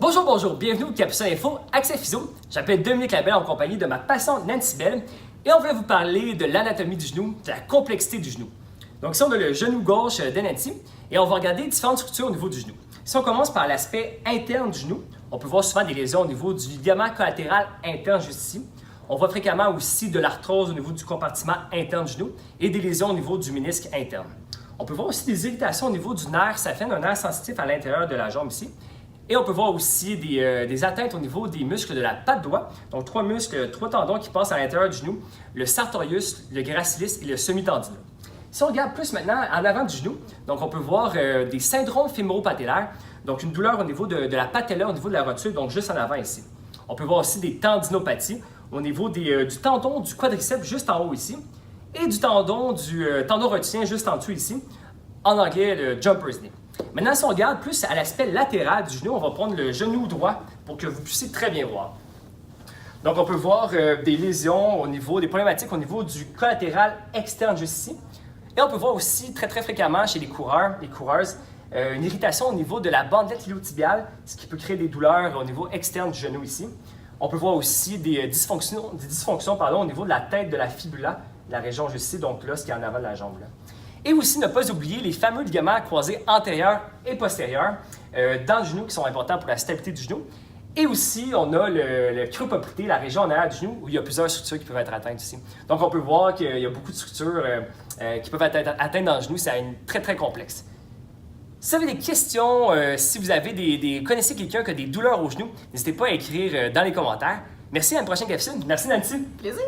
Bonjour, bonjour, bienvenue au Capsule Info Accès Physio. J'appelle Dominique Labelle en compagnie de ma patiente Nancy Bell et on va vous parler de l'anatomie du genou, de la complexité du genou. Donc ici on a le genou gauche de Nancy et on va regarder différentes structures au niveau du genou. Si on commence par l'aspect interne du genou, on peut voir souvent des lésions au niveau du ligament collatéral interne juste ici. On voit fréquemment aussi de l'arthrose au niveau du compartiment interne du genou et des lésions au niveau du ménisque interne. On peut voir aussi des irritations au niveau du nerf saphène, un nerf sensitif à l'intérieur de la jambe ici. Et on peut voir aussi des atteintes au niveau des muscles de la patte doigt. Donc, trois muscles, trois tendons qui passent à l'intérieur du genou, le sartorius, le gracilis et le semi-tendineux. Si on regarde plus maintenant en avant du genou, donc on peut voir des syndromes fémoro-patellaires, donc une douleur au niveau de la patella, au niveau de la rotule, donc juste en avant ici. On peut voir aussi des tendinopathies au niveau du tendon du quadriceps juste en haut ici et du tendon rotulien juste en dessous ici, en anglais le jumper's knee. Maintenant, si on regarde plus à l'aspect latéral du genou, on va prendre le genou droit pour que vous puissiez très bien voir. Donc, on peut voir des lésions au niveau, des problématiques au niveau du collatéral externe juste ici. Et on peut voir aussi très fréquemment chez les coureurs, les coureuses, une irritation au niveau de la bandelette iliotibiale, ce qui peut créer des douleurs au niveau externe du genou ici. On peut voir aussi des dysfonctions au niveau de la tête de la fibula, la région juste ici, donc là, ce qui est en avant de la jambe. Là. Et aussi, ne pas oublier les fameux ligaments croisés antérieurs et postérieurs dans le genou qui sont importants pour la stabilité du genou. Et aussi, on a le creux poplité, la région en arrière du genou, où il y a plusieurs structures qui peuvent être atteintes ici. Donc, on peut voir qu'il y a beaucoup de structures qui peuvent être atteintes dans le genou. C'est très complexe. Si vous avez des questions, si vous avez connaissez quelqu'un qui a des douleurs au genou, n'hésitez pas à écrire dans les commentaires. Merci, à une prochaine capsule. Merci, Nancy. Plaisir.